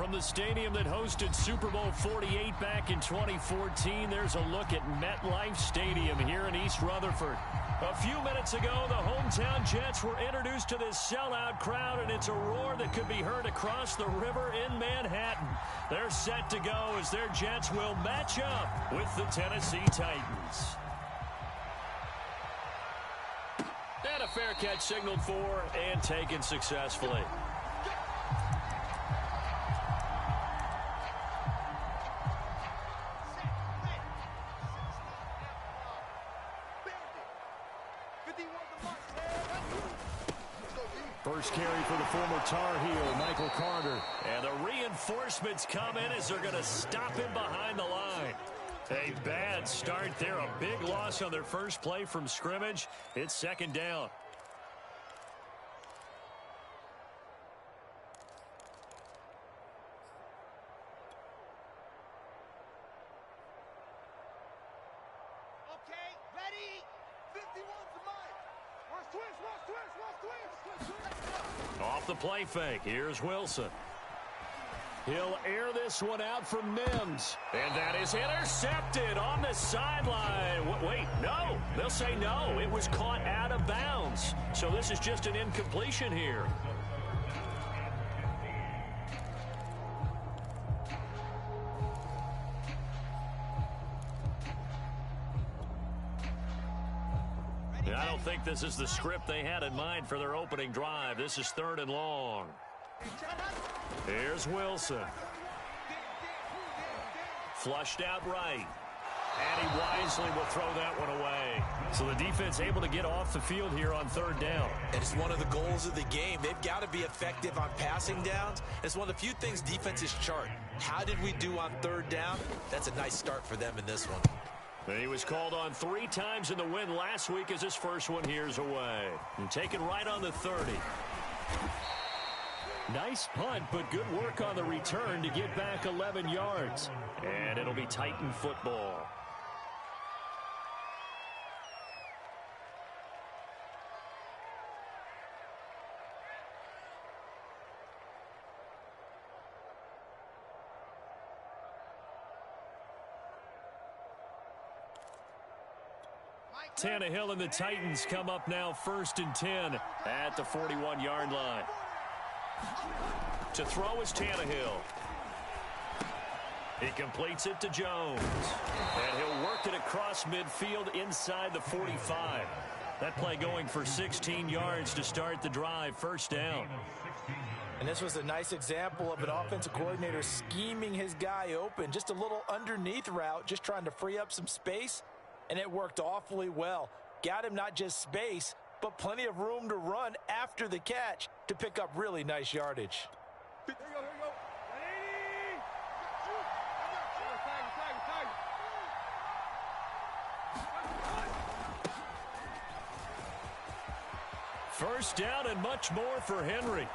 From the stadium that hosted Super Bowl 48 back in 2014, there's a look at MetLife Stadium here in East Rutherford. A few minutes ago, the hometown Jets were introduced to this sellout crowd, and it's a roar that could be heard across the river in Manhattan. They're set to go as their Jets will match up with the Tennessee Titans. And a fair catch signaled for and taken successfully. First carry for the former Tar Heel, Michael Carter. And the reinforcements come in as they're going to stop him behind the line. A bad start there. A big loss on their first play from scrimmage. It's second down. Okay, ready? 51 to Mike. Watch twist. Off the play fake. Here's Wilson. He'll air this one out from Mims. And that is intercepted on the sideline. Wait, no. They'll say no. It was caught out of bounds. So this is just an incompletion here. I don't think this is the script they had in mind for their opening drive. This is 3rd and long. Here's Wilson. Flushed out right. And he wisely will throw that one away. So the defense able to get off the field here on 3rd down. And it's one of the goals of the game. They've got to be effective on passing downs. It's one of the few things defenses chart. How did we do on 3rd down? That's a nice start for them in this one. And he was called on 3 times in the win last week as his first one here's away. And taken right on the 30. Nice punt, but good work on the return to get back 11 yards. And it'll be Titan football. Tannehill and the Titans come up now 1st and 10 at the 41-yard line. To throw is Tannehill. He completes it to Jones. And he'll work it across midfield inside the 45. That play going for 16 yards to start the drive. 1st down. And this was a nice example of an offensive coordinator scheming his guy open. Just a little underneath route, just trying to free up some space. And it worked awfully well. Got him not just space, but plenty of room to run after the catch to pick up really nice yardage. Here you go. First down and much more for Henry.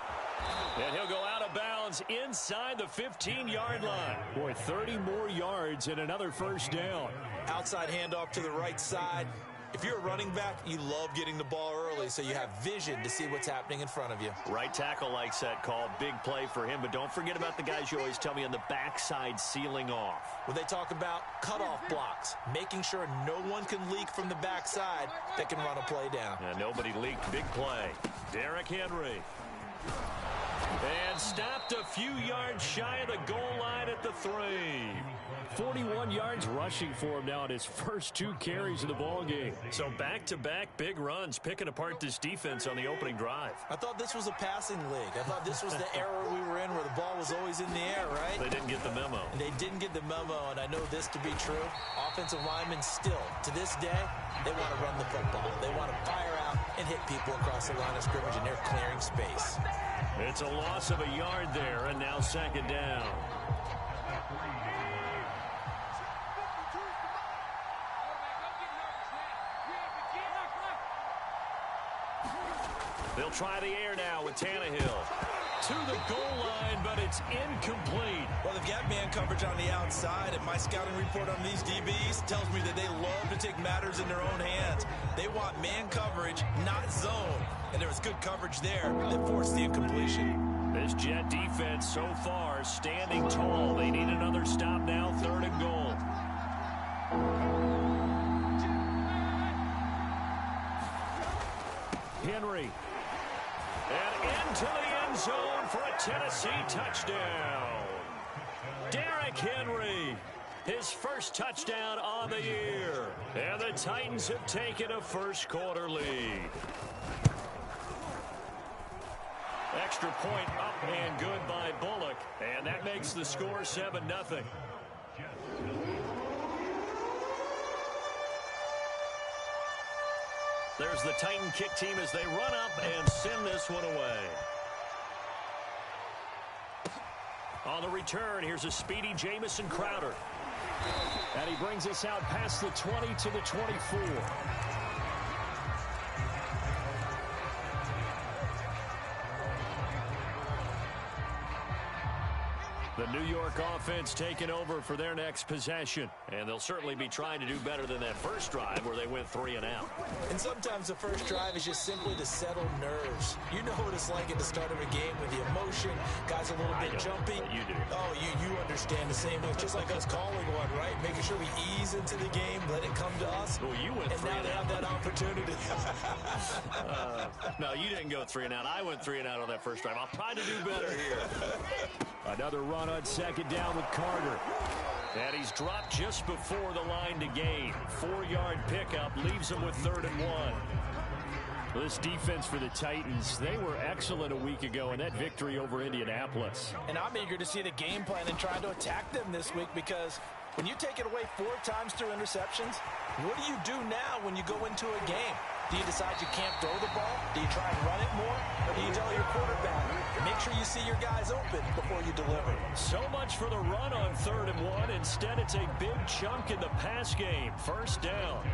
And he'll go out of bounds inside the 15-yard line. Boy, 30 more yards and another 1st down. Outside handoff to the right side. If you're a running back, you love getting the ball early so you have vision to see what's happening in front of you. Right tackle likes that call. Big play for him. But don't forget about the guys you always tell me on the backside sealing off. When they talk about cutoff blocks, making sure no one can leak from the backside that can run a play down. And nobody leaked. Big play. Derrick Henry. And stopped a few yards shy of the goal line at the 3. 41 yards rushing for him now in his first 2 carries of the ballgame. So back-to-back big runs, picking apart this defense on the opening drive. I thought this was a passing league. I thought this was the era we were in where the ball was always in the air, right? They didn't get the memo. They didn't get the memo, and I know this to be true. Offensive linemen still, to this day, they want to run the football. They want to fire out and hit people across the line of scrimmage, and they're clearing space. It's a loss of a yard there, and now 2nd down. They'll try the air now with Tannehill. To the goal line, but it's incomplete. Well, they've got man coverage on the outside, and my scouting report on these DBs tells me that they love to take matters in their own hands. They want man coverage, not zone. And there was good coverage there that forced the incompletion. This Jet defense so far standing tall. They need another stop now, 3rd and goal. Henry. And into the end zone for a Tennessee touchdown. Derrick Henry, his first touchdown on the year. And the Titans have taken a first quarter lead. Extra point up and good by Bullock. And that makes the score 7-0. There's the Titan kick team as they run up and send this one away. On the return, here's a speedy Jamison Crowder. And he brings us out past the 20 to the 24. The New York offense taking over for their next possession. And they'll certainly be trying to do better than that first drive where they went 3 and out. And sometimes the first drive is just simply to settle nerves. You know what it's like at the start of a game with the emotion. Guys a little bit jumpy. You do. Oh, you understand the same way. Just like us calling one, right? Making sure we ease into the game, let it come to us. Well, you went and 3 now and they out. have that opportunity. No, you didn't go 3 and out. I went 3 and out on that first drive. I'll try to do better here. Another run on second down with Carter. And he's dropped just before the line to gain. 4-yard pickup leaves him with 3rd and 1. This defense for the Titans, they were excellent a week ago in that victory over Indianapolis. And I'm eager to see the game plan and trying to attack them this week, because when you take it away 4 times through interceptions, what do you do now when you go into a game? Do you decide you can't throw the ball? Do you try and run it more? Or do you tell your quarterback, make sure you see your guys open before you deliver? So much for the run on 3rd and 1. Instead, it's a big chunk in the pass game. First down.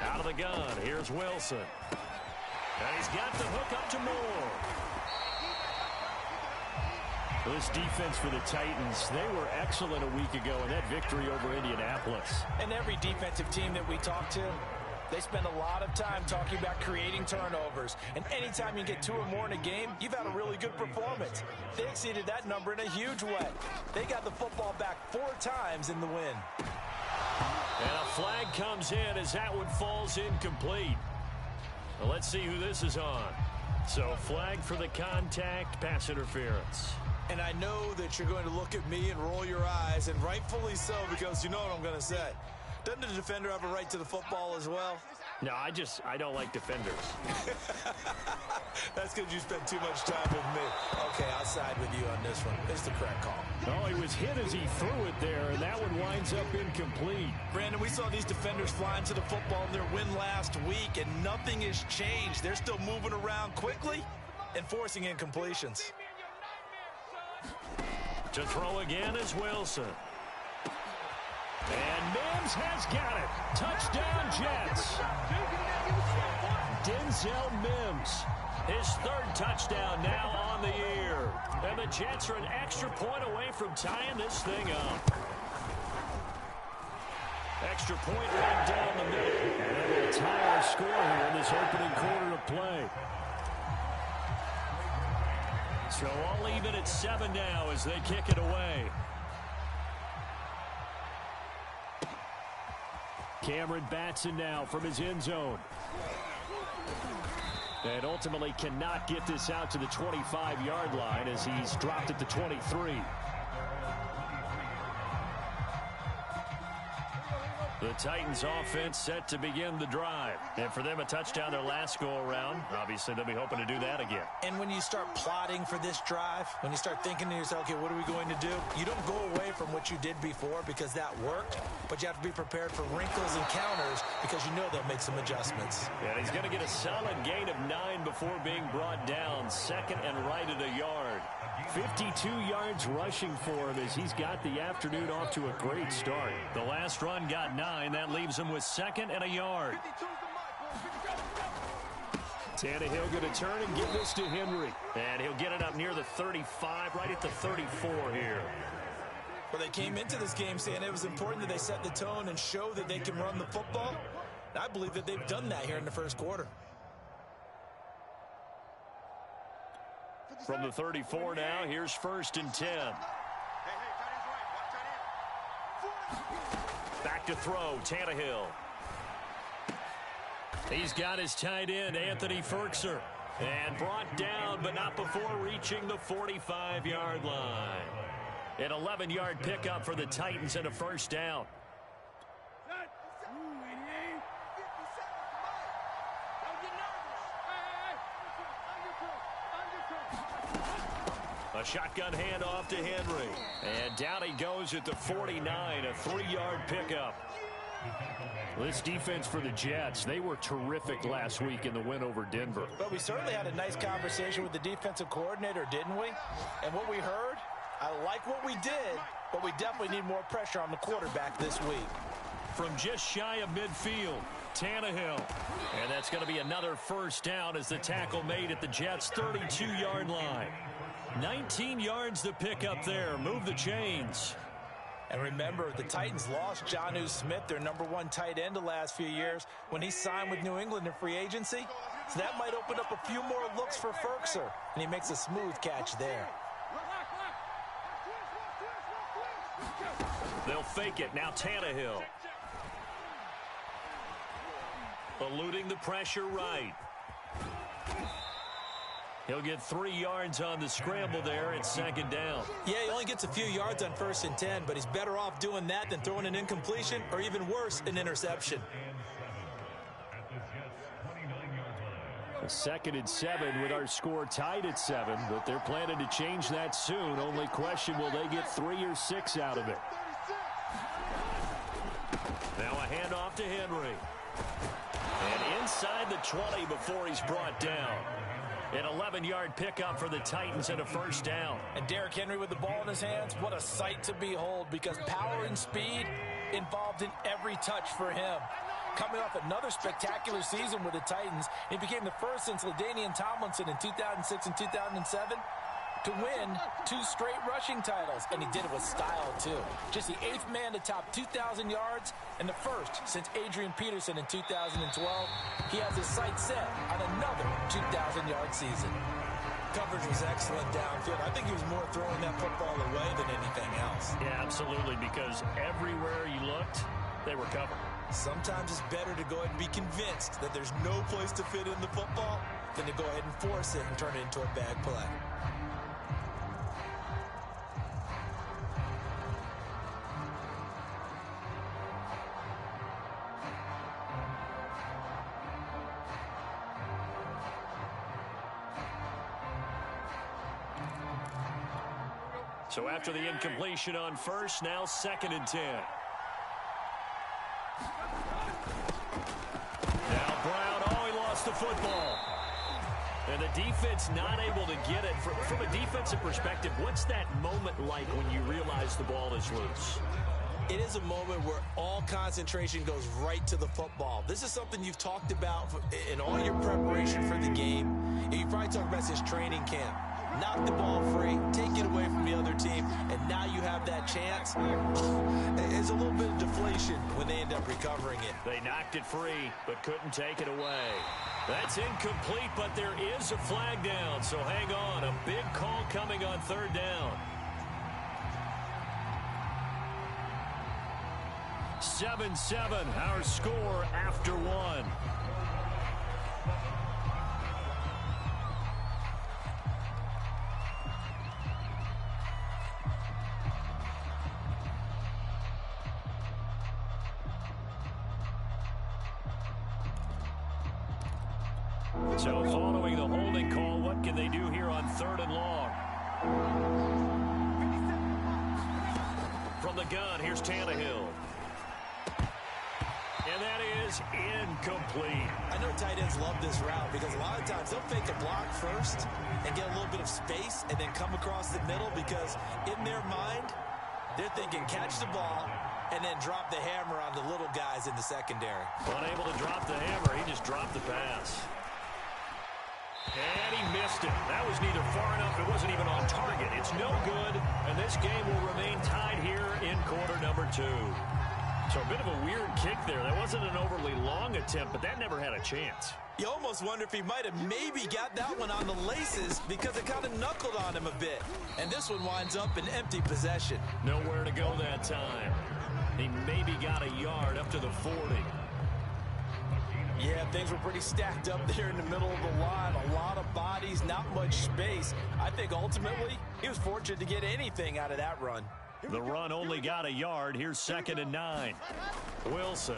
Out of the gun, here's Wilson. And he's got the hook up to Moore. This defense for the Titans, they were excellent a week ago in that victory over Indianapolis. And every defensive team that we talk to, they spend a lot of time talking about creating turnovers. And anytime you get 2 or more in a game, you've had a really good performance. They exceeded that number in a huge way. They got the football back 4 times in the win. And a flag comes in as that one falls incomplete. Well, let's see who this is on. So flag for the contact, pass interference. And I know that you're going to look at me and roll your eyes, and rightfully so, because you know what I'm going to say. Doesn't the defender have a right to the football as well? No, I don't like defenders. That's because you spent too much time with me. Okay, I'll side with you on this one. It's the correct call. Oh, he was hit as he threw it there, and that one winds up incomplete. Brandon, we saw these defenders flying to the football in their win last week, and nothing has changed. They're still moving around quickly and forcing incompletions. To throw again is Wilson. And Mims has got it. Touchdown, Jets. Denzel Mims, his 3rd touchdown now on the year. And the Jets are an extra point away from tying this thing up. Extra point right down the middle. And it will tie our score here in this opening quarter of play. So all even at 7 now as they kick it away. Cameron Batson now from his end zone. And ultimately cannot get this out to the 25-yard line as he's dropped at the 23. The Titans offense set to begin the drive. And for them, a touchdown their last go-around. Obviously, they'll be hoping to do that again. And when you start plotting for this drive, when you start thinking to yourself, okay, what are we going to do? You don't go away from what you did before because that worked, but you have to be prepared for wrinkles and counters because you know they'll make some adjustments. And he's going to get a solid gain of 9 before being brought down. 2nd and right at a yard. 52 yards rushing for him as he's got the afternoon off to a great start. The last run got 9. That leaves him with 2nd and a yard. Tannehill going to turn and give this to Henry. And he'll get it up near the 35, right at the 34 here. Well, they came into this game saying it was important that they set the tone and show that they can run the football. And I believe that they've done that here in the first quarter. From the 34 now, here's 1st and 10. Back to throw, Tannehill. He's got his tight end, Anthony Ferkser. And brought down, but not before reaching the 45-yard line. An 11-yard pickup for the Titans and a first down. A shotgun handoff to Henry. And down he goes at the 49, a 3-yard pickup. This defense for the Jets, they were terrific last week in the win over Denver. But we certainly had a nice conversation with the defensive coordinator, didn't we? And what we heard, I like what we did, but we definitely need more pressure on the quarterback this week. From just shy of midfield, Tannehill. And that's going to be another first down as the tackle made at the Jets' 32-yard line. 19 yards to pick up there. Move the chains. And remember, the Titans lost Jonnu Smith, their #1 tight end the last few years, when he signed with New England in free agency. So that might open up a few more looks for Ferkser, and he makes a smooth catch there. They'll fake it. Now Tannehill. Eluding the pressure right. He'll get 3 yards on the scramble there. It's 2nd down. Yeah, he only gets a few yards on 1st and 10, but he's better off doing that than throwing an incompletion or even worse, an interception. A 2nd and 7 with our score tied at 7, but they're planning to change that soon. Only question, will they get 3 or 6 out of it? Now a handoff to Henry. And inside the 20 before he's brought down. An 11-yard pickup for the Titans and a first down. And Derrick Henry with the ball in his hands, what a sight to behold, because power and speed involved in every touch for him. Coming off another spectacular season with the Titans, he became the first since LaDainian Tomlinson in 2006 and 2007 to win 2 straight rushing titles, and he did it with style too. Just the 8th man to top 2,000 yards and the first since Adrian Peterson in 2012. He has his sights set on another 2,000-yard season. Coverage was excellent downfield. I think he was more throwing that football away than anything else. Yeah, absolutely, because everywhere he looked, they were covered. Sometimes it's better to go ahead and be convinced that there's no place to fit in the football than to go ahead and force it and turn it into a bad play. So after the incompletion on first, now 2nd and 10. Now Brown, he lost the football. And the defense not able to get it. From a defensive perspective, what's that moment like when you realize the ball is loose? It is a moment where all concentration goes right to the football. This is something you've talked about in all your preparation for the game. And you probably talked about since training camp. Knock the ball free, take it away from the other team, and now you have that chance. It's a little bit of deflation when they end up recovering it. They knocked it free, but couldn't take it away. That's incomplete, but there is a flag down, so hang on. A big call coming on 3rd down. 7-7, our score after 1. So following the holding call, what can they do here on 3rd and long? From the gun, here's Tannehill. And that is incomplete. I know tight ends love this route because a lot of times they'll fake a block first and get a little bit of space and then come across the middle because in their mind, they're thinking catch the ball and then drop the hammer on the little guys in the secondary. Unable to drop the hammer, he just dropped the pass. And he missed it. That was neither far enough. It wasn't even on target. It's no good, and this game will remain tied here in quarter number 2. So a bit of a weird kick there. That wasn't an overly long attempt, but that never had a chance. You almost wonder if he might have maybe got that one on the laces because it kind of knuckled on him a bit. And this one winds up in empty possession. Nowhere to go that time. He maybe got a yard up to the 40. Yeah, things were pretty stacked up there in the middle of the line. A lot of bodies, not much space. I think ultimately he was fortunate to get anything out of that run. The run only got a yard. Here's 2nd and 9. Wilson.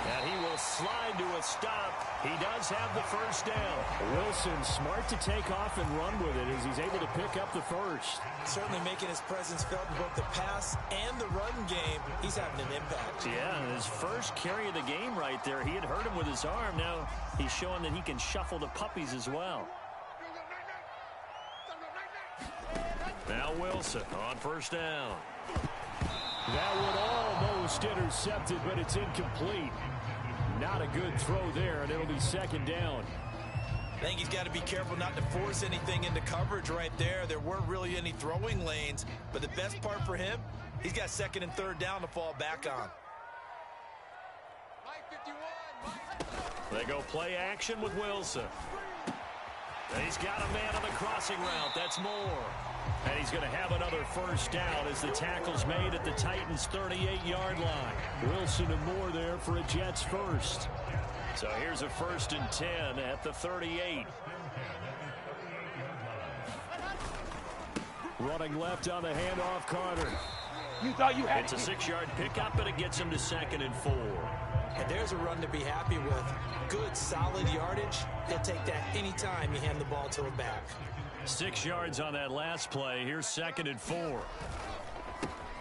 And he will slide to a stop. He does have the first down. Wilson smart to take off and run with it as he's able to pick up the first. Certainly making his presence felt in both the pass and the run game. He's having an impact. Yeah, his first carry of the game right there. He had hurt him with his arm. Now he's showing that he can shuffle the puppies as well. Now Wilson on first down. That one almost intercepted, but it's incomplete. Not a good throw there, and it'll be 2nd down. I think he's got to be careful not to force anything into coverage right there. There weren't really any throwing lanes, but the best part for him, he's got 2nd and 3rd down to fall back on. They go play action with Wilson. And he's got a man on the crossing route. That's Moore. And he's going to have another first down as the tackle's made at the Titans' 38-yard line. Wilson and Moore there for a Jets first. So here's a 1st and 10 at the 38. Running left on the handoff, Carter. You thought you had It's a 6-yard pickup, and it gets him to 2nd and 4. And there's a run to be happy with. Good, solid yardage. He'll take that anytime you hand the ball to him back. 6 yards on that last play. Here's 2nd and 4.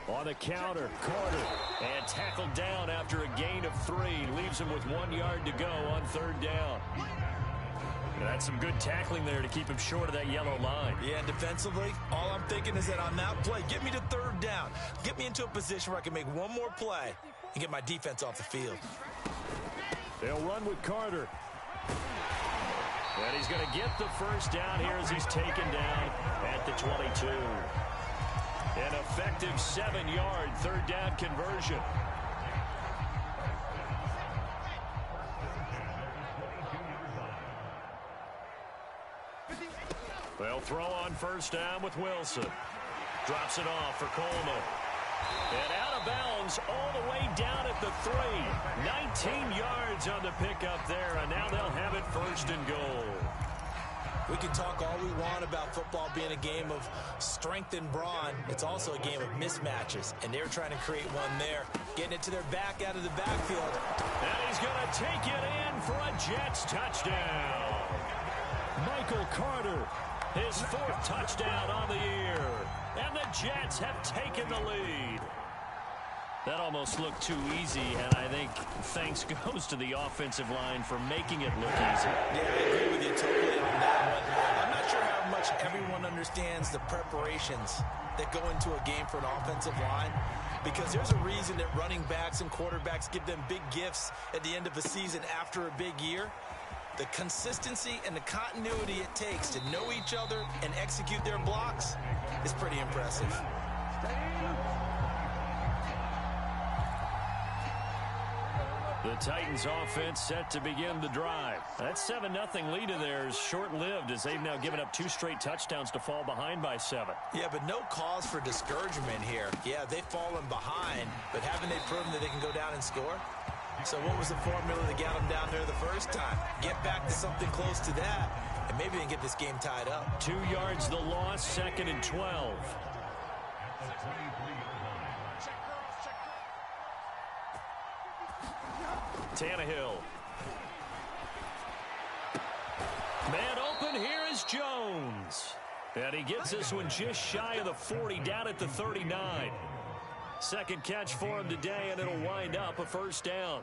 On the counter, Carter. And tackled down after a gain of 3. Leaves him with 1 yard to go on 3rd down. That's some good tackling there to keep him short of that yellow line. Yeah, and defensively, all I'm thinking is that on that play, get me to 3rd down. Get me into a position where I can make one more play and get my defense off the field. They'll run with Carter. And he's going to get the first down here as he's taken down at the 22. An effective 7-yard 3rd down conversion. They'll throw on first down with Wilson. Drops it off for Coleman. And out of bounds all the way down at the 3. 19 yards on the pickup there, and now they'll have it 1st and goal. We can talk all we want about football being a game of strength and brawn. It's also a game of mismatches, and they're trying to create one there. Getting it to their back out of the backfield. And he's going to take it in for a Jets touchdown. Michael Carter, his 4th touchdown on the year. And the Jets have taken the lead. That almost looked too easy, and I think thanks goes to the offensive line for making it look easy. Yeah, I agree with you totally on that one. I'm not sure how much everyone understands the preparations that go into a game for an offensive line, because there's a reason that running backs and quarterbacks give them big gifts at the end of a season after a big year. The consistency and the continuity it takes to know each other and execute their blocks is pretty impressive. The Titans offense set to begin the drive. That 7-0 lead of theirs short-lived as they've now given up 2 straight touchdowns to fall behind by 7. Yeah, but no cause for discouragement here. Yeah, they've fallen behind, but haven't they proven that they can go down and score? So what was the formula that got them down there the first time? Get back to something close to that, and maybe they can get this game tied up. 2 yards the loss, 2nd and 12. Tannehill. Man open, here is Jones. And he gets this one just shy of the 40, down at the 39. Second catch for him today, and it'll wind up a first down.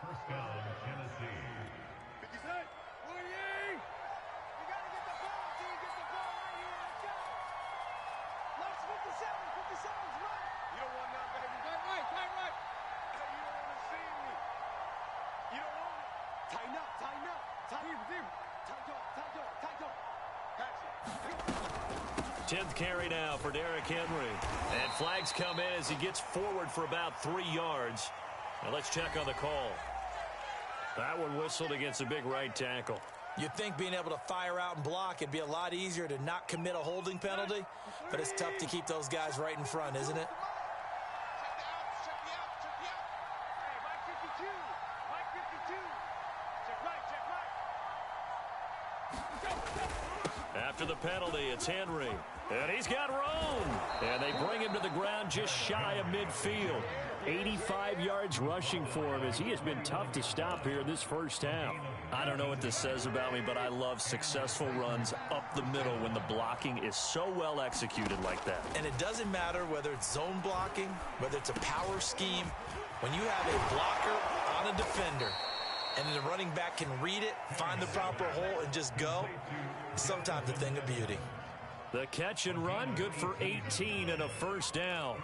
Tighten up, tighten 10th carry now for Derrick Henry. And flags come in as he gets forward for about 3 yards. Now let's check on the call. That one whistled against a big right tackle. You'd think being able to fire out and block, it'd be a lot easier to not commit a holding penalty, but it's tough to keep those guys right in front, isn't it? After the penalty, it's Henry. And he's got room. And they bring him to the ground just shy of midfield. 85 yards rushing for him as he has been tough to stop here this first half. I don't know what this says about me, but I love successful runs up the middle when the blocking is so well executed like that. And it doesn't matter whether it's zone blocking, whether it's a power scheme. When you have a blocker on a defender and the running back can read it, find the proper hole, and just go, it's sometimes a thing of beauty. The catch and run, good for 18 and a first down.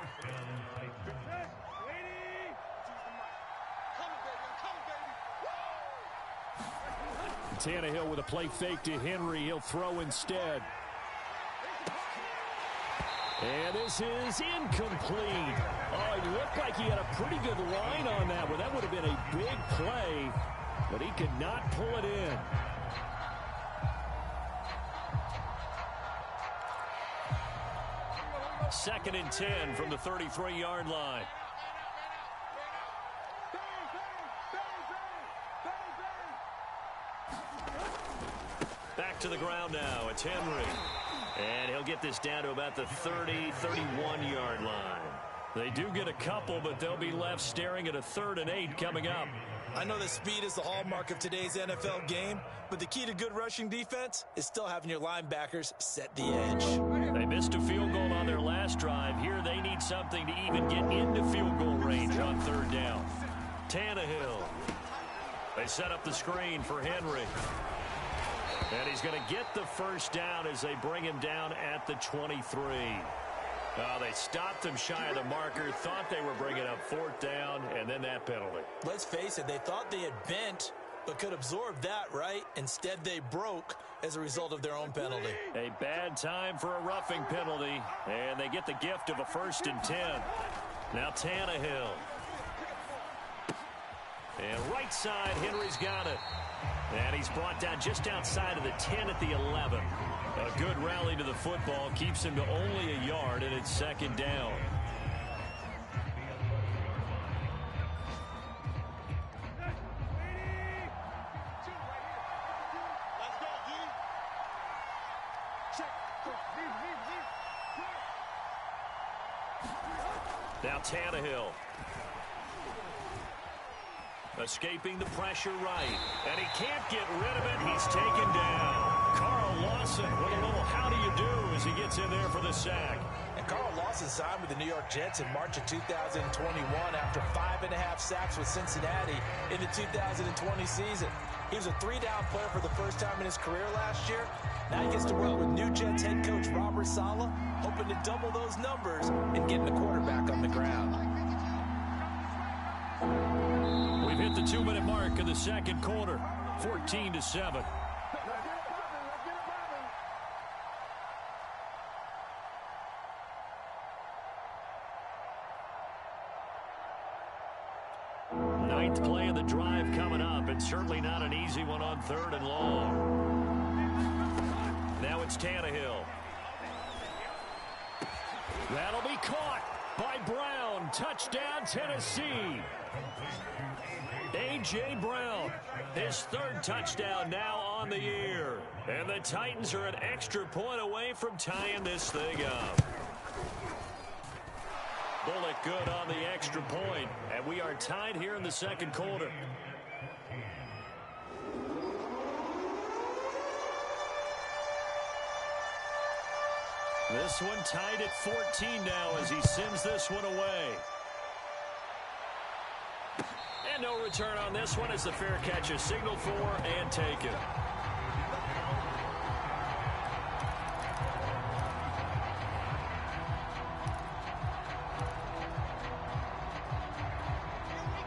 Tannehill with a play fake to Henry. He'll throw instead. And this is incomplete. Oh, he looked like he had a pretty good line on that one. That would have been a big play, but he could not pull it in. Second and 10 from the 33-yard line. Back to the ground now. It's Henry. And he'll get this down to about the 30, 31-yard line. They do get a couple, but they'll be left staring at a 3rd and 8 coming up. I know that speed is the hallmark of today's NFL game, but the key to good rushing defense is still having your linebackers set the edge. They missed a field goal on their last drive. Here they need something to even get into field goal range on 3rd down. Tannehill. They set up the screen for Henry. And he's going to get the first down as they bring him down at the 23. They stopped him shy of the marker, thought they were bringing up 4th down, and then that penalty. Let's face it, they thought they had bent, but could absorb that, right? Instead, they broke as a result of their own penalty. A bad time for a roughing penalty, and they get the gift of a 1st and 10. Now Tannehill. And right side, Henry's got it. And he's brought down just outside of the 10 at the 11. A good rally to the football keeps him to only a yard, and it's 2nd down. Now Tannehill. Escaping the pressure right. And he can't get rid of it. He's taken down. Carl Lawson with a little how do you do as he gets in there for the sack. And Carl Lawson signed with the New York Jets in March of 2021 after 5.5 sacks with Cincinnati in the 2020 season. He was a 3-down player for the first time in his career last year. Now he gets to work with new Jets head coach Robert Saleh, hoping to double those numbers and getting the quarterback on the ground. We've hit the 2-minute mark in the second quarter, 14-7. Ninth play of the drive coming up, and certainly not an easy one on 3rd and long. Now it's Tannehill. That'll be caught by Brown. Touchdown, Tennessee. A.J. Brown, his 3rd touchdown now on the year. And the Titans are an extra point away from tying this thing up. Bullet good on the extra point, and we are tied here in the second quarter. This one tied at 14 now as he sends this one away. And no return on this one as the fair catch is signaled for and taken.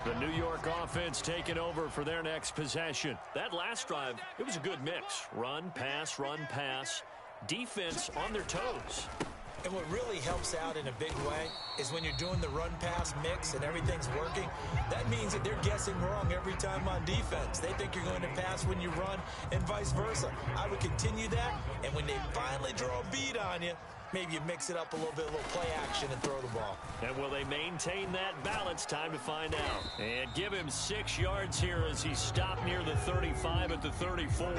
The The New York offense taking over for their next possession. That last drive, it was a good mix. Run, pass, defense on their toes. And what really helps out in a big way is when you're doing the run-pass mix and everything's working, that means that they're guessing wrong every time on defense. They think you're going to pass when you run and vice versa. I would continue that, and when they finally draw a bead on you, maybe you mix it up a little bit, a little play action, and throw the ball. And will they maintain that balance? Time to find out. And give him 6 yards here as he stopped near the 35 at the 34.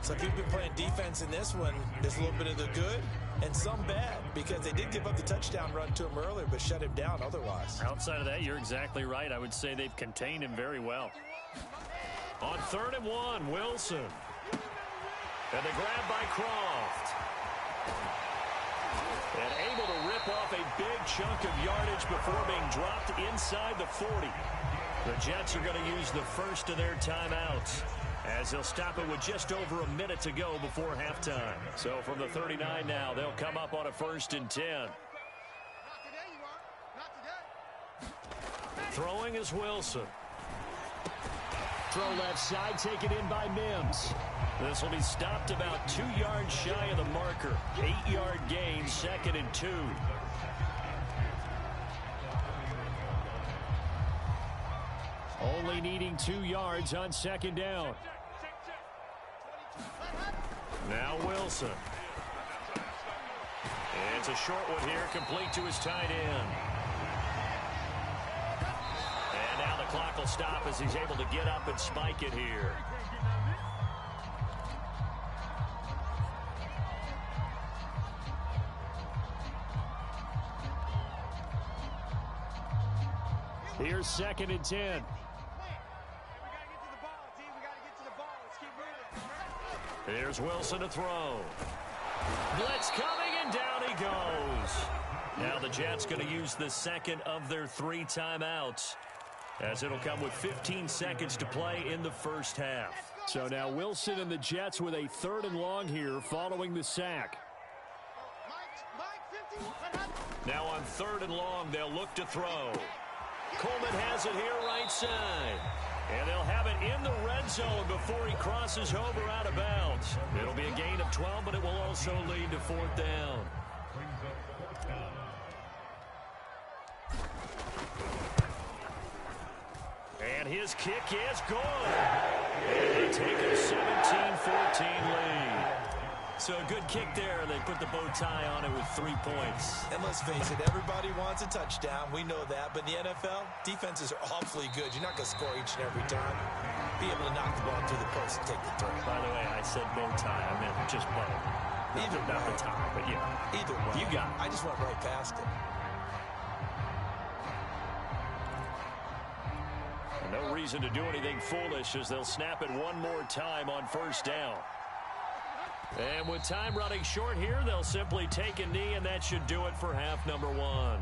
So if you've been playing defense in this one, there's a little bit of the good and some bad, because they did give up the touchdown run to him earlier, but shut him down otherwise. Outside of that, you're exactly right. I would say they've contained him very well. On 3rd and 1, Wilson. And the grab by Croft. And able to rip off a big chunk of yardage before being dropped inside the 40. The Jets are going to use the first of their timeouts, as they'll stop it with just over a minute to go before halftime. So from the 39 now, they'll come up on a 1st and 10. Throwing is Wilson. Throw left side, taken in by Mims. This will be stopped about 2 yards shy of the marker. 8-yard gain, 2nd and 2. Only needing 2 yards on 2nd down. Now Wilson. It's a short one here, complete to his tight end. And now the clock will stop as he's able to get up and spike it here. Here's 2nd and 10. Here's Wilson to throw. Blitz coming, and down he goes. Now the Jets going to use the 2nd of their 3 timeouts, as it'll come with 15 seconds to play in the first half. So now Wilson and the Jets with a 3rd and long here following the sack. Now on 3rd and long, they'll look to throw. Coleman has it here right side. And they'll have it in the red zone before he crosses over out of bounds. It'll be a gain of 12, but it will also lead to 4th down. And his kick is good. And they take a 17-14 lead. So a good kick there. They put the bow tie on it with 3 points. And let's face it, everybody wants a touchdown. We know that. But in the NFL, defenses are awfully good. You're not going to score each and every time. Be able to knock the ball through the post and take the throw. By the way, I said bow tie. I meant just bow. Either not the tie, but yeah. Either way. You got it. I just went right past it. And no reason to do anything foolish, as they'll snap it one more time on 1st down. And with time running short here, they'll simply take a knee, and that should do it for half number 1.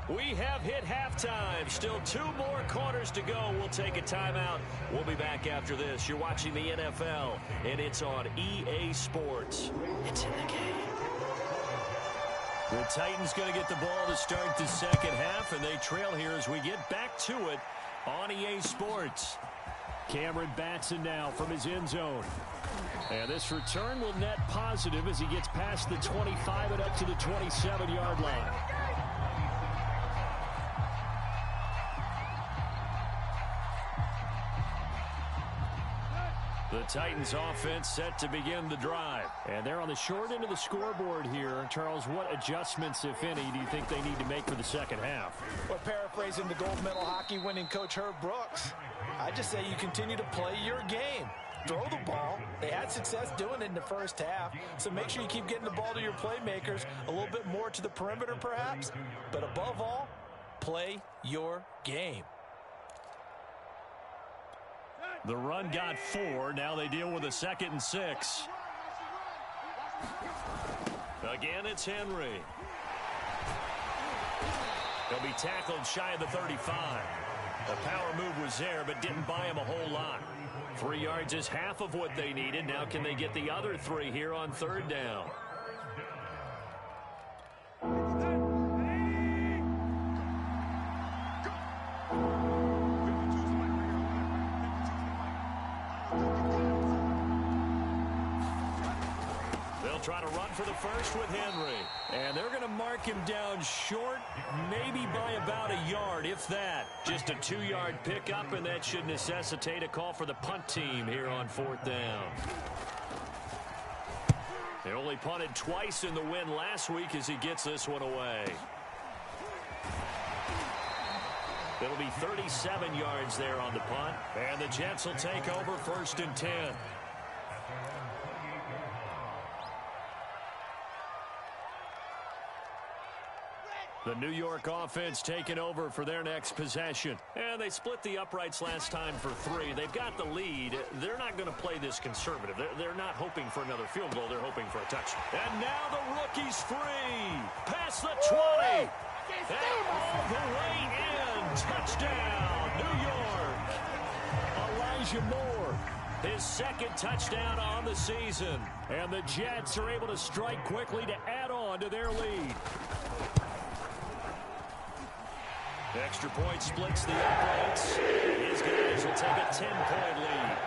We have hit halftime. Still 2 more quarters to go. We'll take a timeout. We'll be back after this. You're watching the NFL, and it's on EA Sports. It's in the game. The Titans going to get the ball to start the 2nd half, and they trail here as we get back to it on EA Sports. Cameron Batson now from his end zone. And this return will net positive as he gets past the 25 and up to the 27-yard line. The Titans offense set to begin the drive. And they're on the short end of the scoreboard here. Charles, what adjustments, if any, do you think they need to make for the 2nd half? Well, paraphrasing the gold medal hockey winning coach Herb Brooks, I just say you continue to play your game. Throw the ball. They had success doing it in the first half, so make sure you keep getting the ball to your playmakers, a little bit more to the perimeter perhaps, but above all, play your game. The run got 4. Now they deal with a 2nd and 6. Again, it's Henry. He'll be tackled shy of the 35. The power move was there, but didn't buy him a whole lot. 3 yards is half of what they needed. Now can they get the other 3 here on 3rd down? try to run for the first with Henry. And they're going to mark him down short, maybe by about a yard, if that. Just a 2-yard pickup, and that should necessitate a call for the punt team here on 4th down. They only punted twice in the win last week as he gets this one away. It'll be 37 yards there on the punt. And the Jets will take over 1st and 10. The New York offense taking over for their next possession. And they split the uprights last time for 3. They've got the lead. They're not going to play this conservative. They're not hoping for another field goal. They're hoping for a touchdown. And now the rookie's free. Past the 20. And all the way in. Touchdown, New York. Elijah Moore, his 2nd touchdown on the season. And the Jets are able to strike quickly to add on to their lead. Extra point splits the uprights. His guys will take a 10-point lead.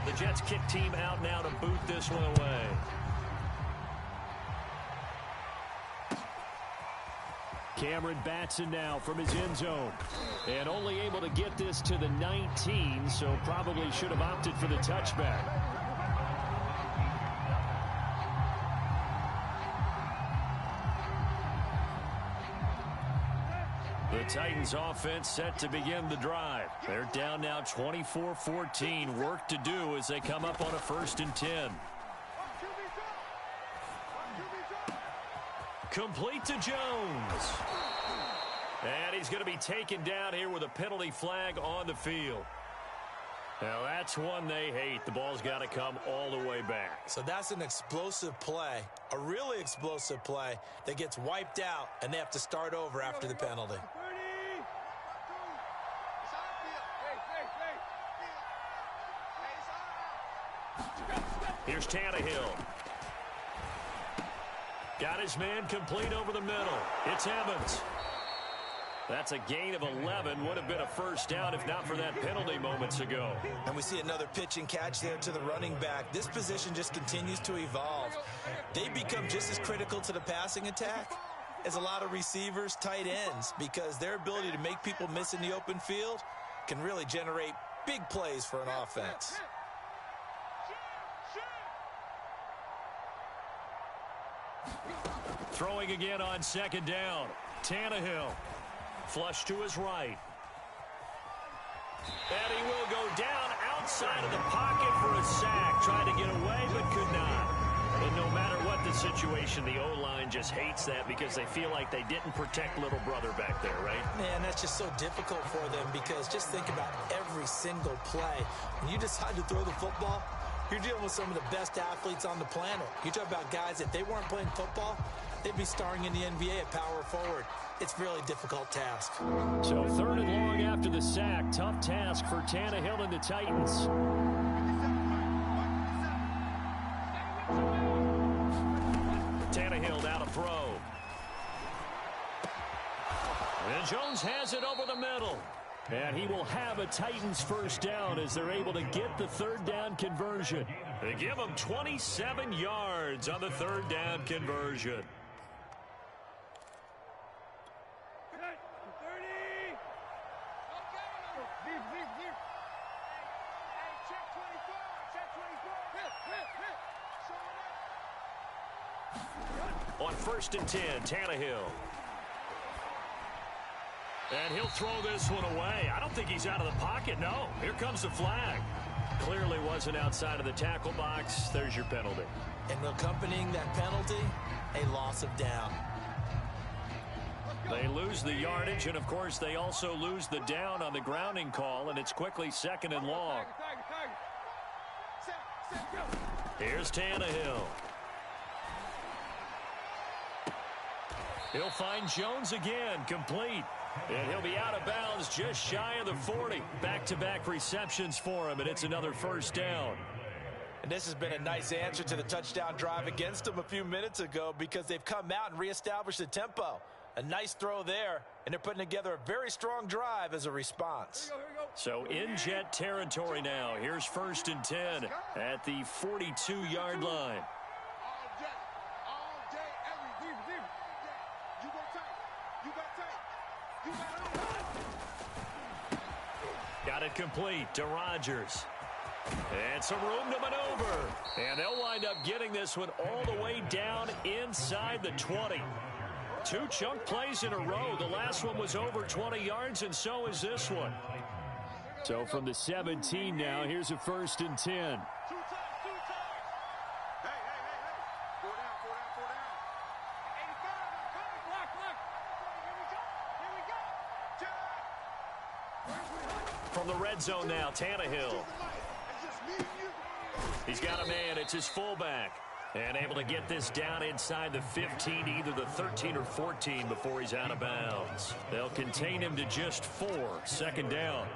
The Jets kick team out now to boot this one away. Cameron Batson now from his end zone. And only able to get this to the 19, so probably should have opted for the touchback. The Titans offense set to begin the drive. They're down now 24-14. Work to do as they come up on a 1st and 10. Complete to Jones. And he's going to be taken down here with a penalty flag on the field. Now that's one they hate. The ball's got to come all the way back. So that's an explosive play, a really explosive play that gets wiped out, and they have to start over after the penalty. Here's Tannehill. Got his man complete over the middle. It's Evans. That's a gain of 11. Would have been a 1st down if not for that penalty moments ago. And we see another pitch and catch there to the running back. This position just continues to evolve. They become just as critical to the passing attack as a lot of receivers, tight ends, because their ability to make people miss in the open field can really generate big plays for an offense. Throwing again on 2nd down. Tannehill. Flush to his right. And he will go down outside of the pocket for a sack. Tried to get away, but could not. And no matter what the situation, the O-line just hates that because they feel like they didn't protect little brother back there, right? Man, that's just so difficult for them because just think about every single play. When you decide to throw the football, you're dealing with some of the best athletes on the planet. You talk about guys, if they weren't playing football, they'd be starring in the NBA at power forward. It's a really difficult task. So 3rd and long after the sack. Tough task for Tannehill and the Titans. Tannehill now to throw. And Jones has it over the middle. And he will have a Titans 1st down as they're able to get the 3rd down conversion. They give him 27 yards on the 3rd down conversion. On 1st and 10, Tannehill. And he'll throw this one away. I don't think he's out of the pocket. No, here comes the flag. Clearly wasn't outside of the tackle box. There's your penalty. And accompanying that penalty, a loss of down. They lose the yardage, and of course they also lose the down on the grounding call, and it's quickly 2nd and long. Here's Tannehill. He'll find Jones again, complete. And he'll be out of bounds just shy of the 40. Back-to-back receptions for him, and it's another 1st down. And this has been a nice answer to the touchdown drive against them a few minutes ago because they've come out and reestablished the tempo. A nice throw there, and they're putting together a very strong drive as a response. Here we go. So in Jet territory now. Here's 1st and 10 at the 42-yard line. All day, every day. You go tight. You got tight. You got Got it complete to Rodgers. And some room to maneuver. And they'll wind up getting this one all the way down inside the 20. 2 chunk plays in a row. The last one was over 20 yards, and so is this one. So from the 17 now, here's a 1st and 10. 2 times. Hey. 4 down. 85. Block. Here we go. From the red zone now, Tannehill. He's got a man. It's his fullback. And able to get this down inside the 15, either the 13 or 14 before he's out of bounds. They'll contain him to just 4. 2nd down.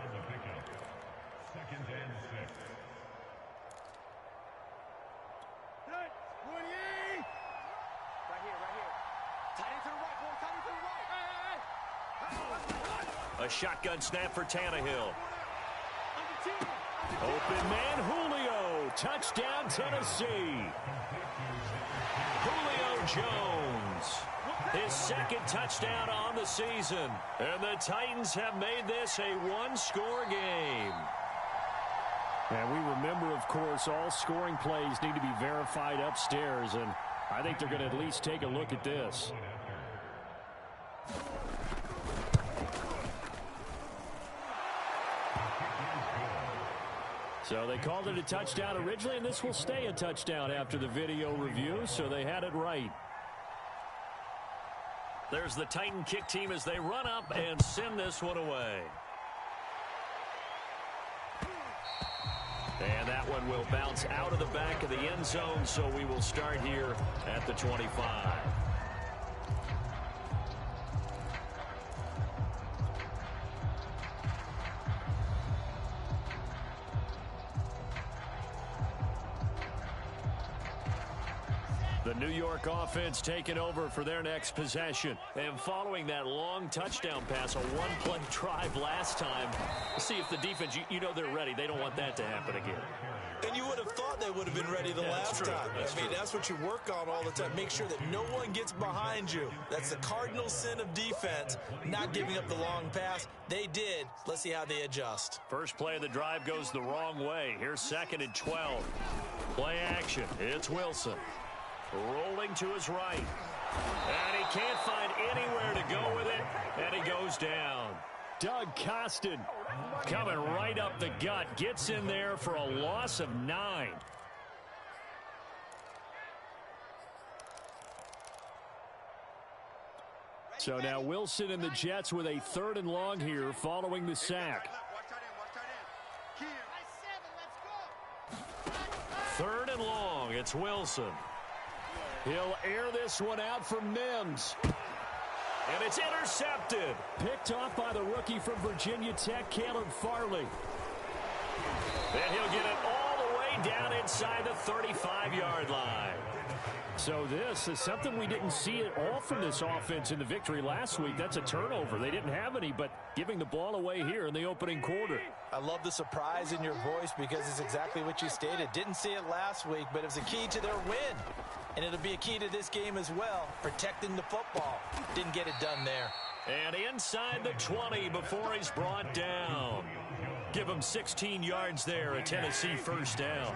A shotgun snap for Tannehill. Open man, Julio. Touchdown, Tennessee. Julio Jones. His 2nd touchdown on the season. And the Titans have made this a 1-score game. And we remember, of course, all scoring plays need to be verified upstairs. And I think they're going to at least take a look at this. So they called it a touchdown originally, and this will stay a touchdown after the video review, so they had it right. There's the Titan kick team as they run up and send this one away. And that one will bounce out of the back of the end zone, so we will start here at the 25. The New York offense taking over for their next possession. And following that long touchdown pass, a 1-play drive last time, see if the defense, you know they're ready. They don't want that to happen again. And you would have thought they would have been ready the last time. That's what you work on all the time. Make sure that no one gets behind you. That's the cardinal sin of defense, not giving up the long pass. They did. Let's see how they adjust. First play of the drive goes the wrong way. Here's 2nd and 12. Play action. It's Wilson. Rolling to his right. And he can't find anywhere to go with it. And he goes down. Doug Costin coming right up the gut. Gets in there for a loss of 9. So now Wilson and the Jets with a 3rd and long here following the sack. 3rd and long. It's Wilson. He'll air this one out for Mims. And it's intercepted. Picked off by the rookie from Virginia Tech, Caleb Farley. And he'll get it all the way down inside the 35-yard line. So this is something we didn't see at all from this offense in the victory last week. That's a turnover. They didn't have any, but giving the ball away here in the opening quarter. I love the surprise in your voice because it's exactly what you stated. Didn't see it last week, but it was a key to their win. And it'll be a key to this game as well, protecting the football. Didn't get it done there. And inside the 20 before he's brought down. Give him 16 yards there, a Tennessee 1st down.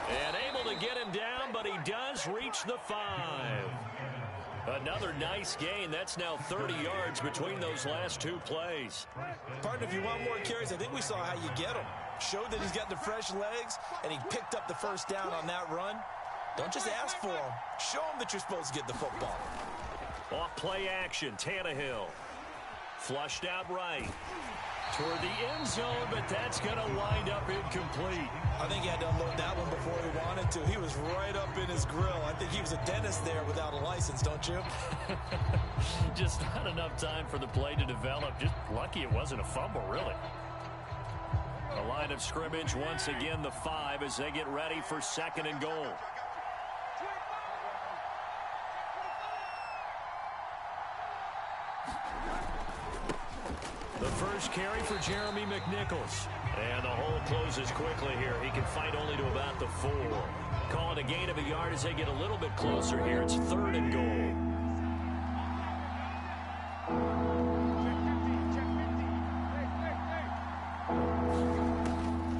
And able to get him down, but he does reach the 5. Another nice gain. That's now 30 yards between those last 2 plays. Partner, if you want more carries, I think we saw how you get him. Showed that he's got the fresh legs, and he picked up the 1st down on that run. Don't just ask for him. Show him that you're supposed to get the football. Off play action, Tannehill. Flushed out right. Toward the end zone, but that's going to wind up incomplete. I think he had to unload that one before he wanted to. He was right up in his grill. I think he was a dentist there without a license, don't you? Just not enough time for the play to develop. Just lucky it wasn't a fumble, really. The line of scrimmage, once again, the 5 as they get ready for 2nd and goal. The first carry for Jeremy McNichols. And the hole closes quickly here. He can fight only to about the 4. Calling a gain of a yard as they get a little bit closer here. It's 3rd and goal.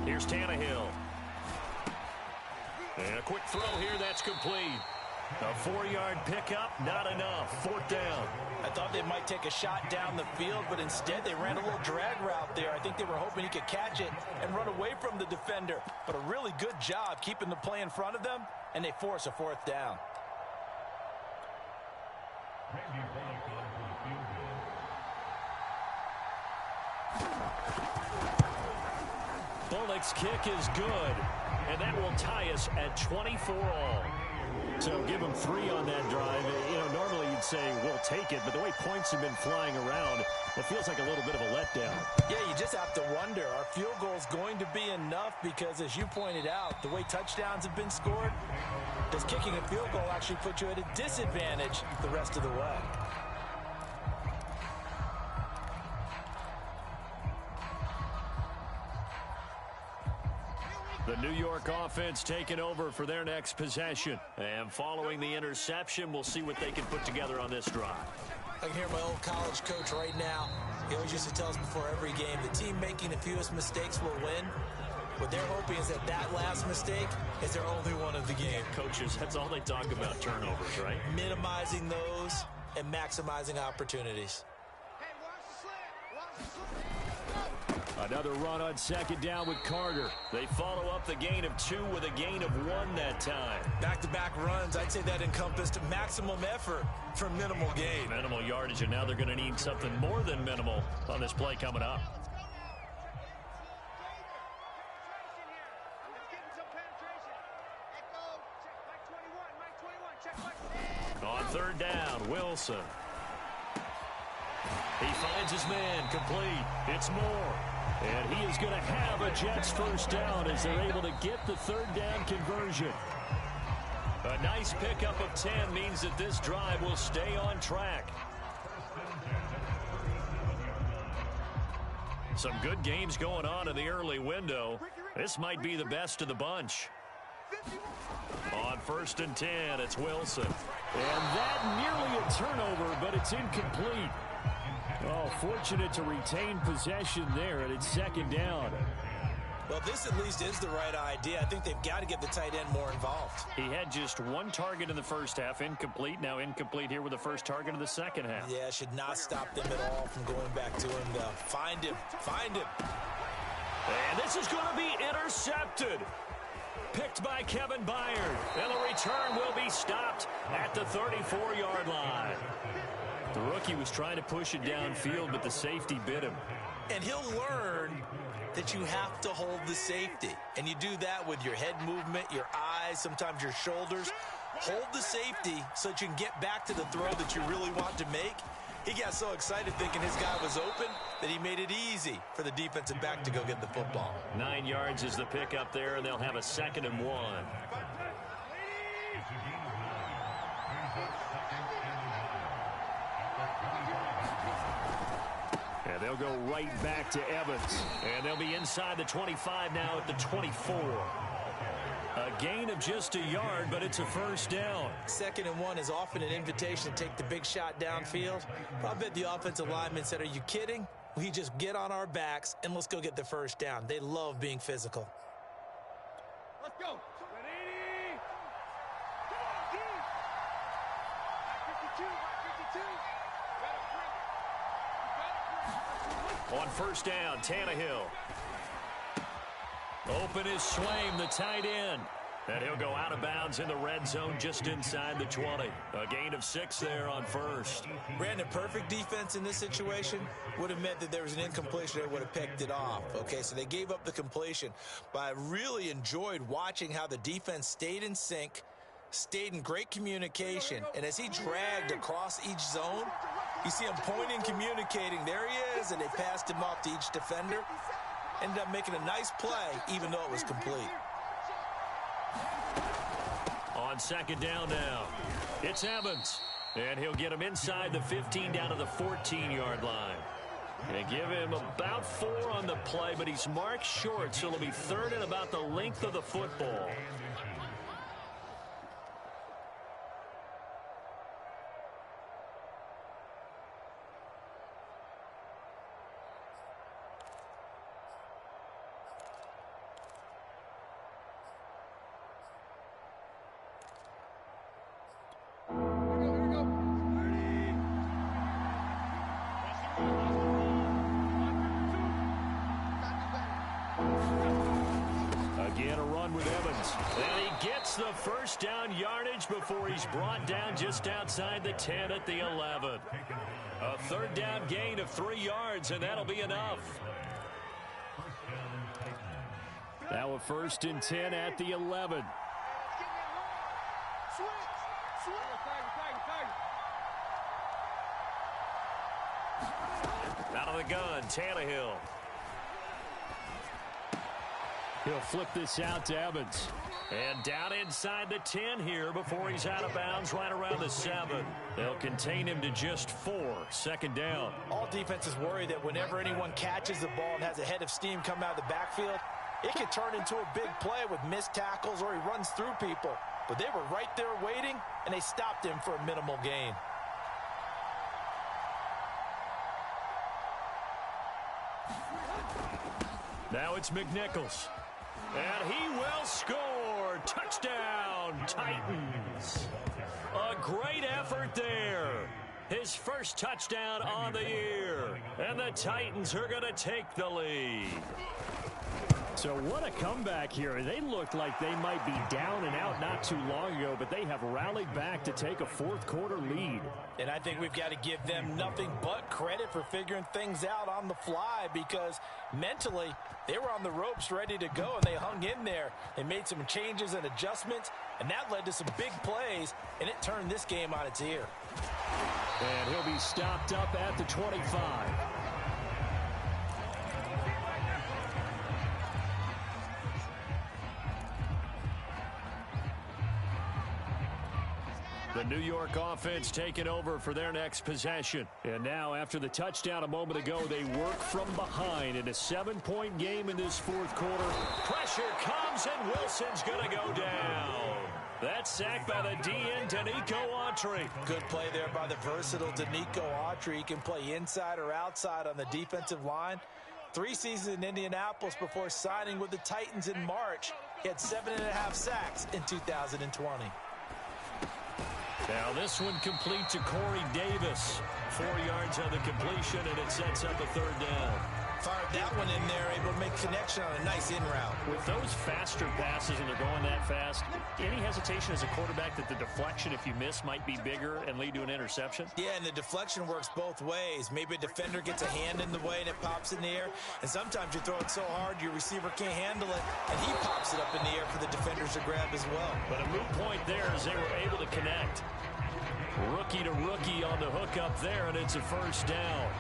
Here's Tannehill. And a quick throw here, that's complete. A 4-yard pickup, not enough. 4th down. I thought they might take a shot down the field, but instead they ran a little drag route there. I think they were hoping he could catch it and run away from the defender. But a really good job keeping the play in front of them, and they force a 4th down. Bullock's kick is good, and that will tie us at 24 all. So give them 3 on that drive. You know, normally you'd say we'll take it, but the way points have been flying around, it feels like a little bit of a letdown. Yeah, you just have to wonder, are field goals going to be enough? Because as you pointed out, the way touchdowns have been scored, does kicking a field goal actually put you at a disadvantage the rest of the way? The New York offense taking over for their next possession. And following the interception, we'll see what they can put together on this drive. I can hear my old college coach right now. He always used to tell us before every game, the team making the fewest mistakes will win. What they're hoping is that last mistake is their only one of the game. Coaches, that's all they talk about, turnovers, right? Minimizing those and maximizing opportunities. Another run on 2nd down with Carter. They follow up the gain of 2 with a gain of 1 that time. Back-to-back runs, I'd say that encompassed maximum effort for minimal gain. Minimal yardage, and now they're going to need something more than minimal on this play coming up. On 3rd down, Wilson. He finds his man, complete. It's Moore. And he is going to have a Jets 1st down as they're able to get the 3rd down conversion. A nice pickup of 10 means that this drive will stay on track. Some good games going on in the early window. This might be the best of the bunch. On 1st and 10, it's Wilson. And that nearly a turnover, but it's incomplete. Oh, fortunate to retain possession there, and it's 2nd down. Well, this at least is the right idea. I think they've got to get the tight end more involved. He had just 1 target in the first half, incomplete. Now incomplete here with the first target of the second half. Yeah, should not stop them at all from going back to him, though. Find him. Find him. And this is going to be intercepted. Picked by Kevin Byard. And the return will be stopped at the 34-yard line. The rookie was trying to push it downfield, but the safety bit him. And he'll learn that you have to hold the safety. And you do that with your head movement, your eyes, sometimes your shoulders. Hold the safety so that you can get back to the throw that you really want to make. He got so excited thinking his guy was open that he made it easy for the defensive back to go get the football. 9 yards is the pickup there, and they'll have a 2nd and 1. And they'll go right back to Evans. And they'll be inside the 25 now at the 24. A gain of just a yard, but it's a 1st down. 2nd and 1 is often an invitation to take the big shot downfield. I bet the offensive lineman said, are you kidding? We just get on our backs and let's go get the 1st down. They love being physical. Let's go. On 1st down, Tannehill. Open is Swaim, the tight end. And he'll go out of bounds in the red zone just inside the 20. A gain of 6 there on 1st. Brandon, perfect defense in this situation would have meant that there was an incompletion that would have picked it off. Okay, so they gave up the completion. But I really enjoyed watching how the defense stayed in sync, stayed in great communication. And as he dragged across each zone, you see him pointing, communicating. There he is, and they passed him off to each defender. ended up making a nice play, even though it was complete. On second down now, it's Evans. And he'll get him inside the 15 down to the 14-yard line. They give him about 4 on the play, but he's marked short, so it'll be third and about the length of the football. Again, a run with Evans. And he gets the first down yardage before he's brought down just outside the 10 at the 11. A third down gain of 3 yards, and that'll be enough. Now a 1st and 10 at the 11. Out of the gun, Tannehill. He'll flip this out to Evans. And down inside the 10 here before he's out of bounds right around the 7. They'll contain him to just 4. Second down. All defenses worry that whenever anyone catches the ball and has a head of steam come out of the backfield, it can turn into a big play with missed tackles or he runs through people. But they were right there waiting, and they stopped him for a minimal gain. Now it's McNichols. And he will score. Touchdown, Titans. A great effort there. His first touchdown on the year. And the Titans are going to take the lead. So what a comeback here. They looked like they might be down and out not too long ago, but they have rallied back to take a fourth-quarter lead. And I think we've got to give them nothing but credit for figuring things out on the fly, because mentally they were on the ropes ready to go, and they hung in there. They made some changes and adjustments, and that led to some big plays, and it turned this game on its ear. And he'll be stopped up at the 25. The New York offense taking over for their next possession. And now, after the touchdown a moment ago, they work from behind in a 7-point game in this fourth quarter. Pressure comes, and Wilson's going to go down. That's sacked by the DN, Danico Autry. Good play there by the versatile Danico Autry. He can play inside or outside on the defensive line. 3 seasons in Indianapolis before signing with the Titans in March. He had 7.5 sacks in 2020. Now this one complete to Corey Davis. 4 yards on the completion, and it sets up a third down. Fired that one in there, able to make connection on a nice in route. With those faster passes and they're going that fast, any hesitation as a quarterback that the deflection, if you miss, might be bigger and lead to an interception? Yeah, and the deflection works both ways. Maybe a defender gets a hand in the way and it pops in the air, and sometimes you throw it so hard your receiver can't handle it, and he pops it up in the air for the defenders to grab as well. But a moot point there as they were able to connect. Rookie to rookie on the hook up there, and it's a first down.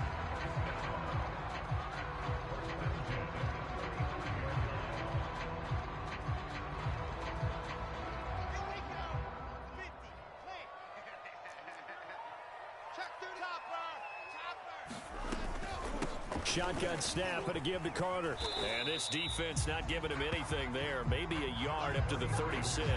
Shotgun snap and a give to Carter. And this defense not giving him anything there. Maybe a yard up to the 36.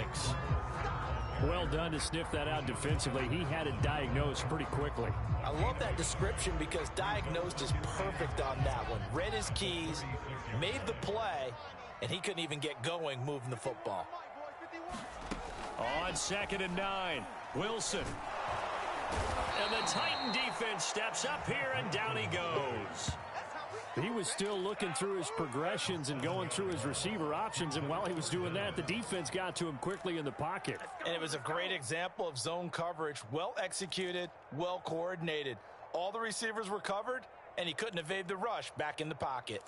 Well done to sniff that out defensively. He had it diagnosed pretty quickly. I love that description because diagnosed is perfect on that one. Read his keys, made the play, and he couldn't even get going moving the football. On 2nd and 9, Wilson. And the Titan defense steps up here, and down he goes. He was still looking through his progressions and going through his receiver options, and while he was doing that, the defense got to him quickly in the pocket. And it was a great example of zone coverage. Well executed, well coordinated. All the receivers were covered, and he couldn't evade the rush back in the pocket.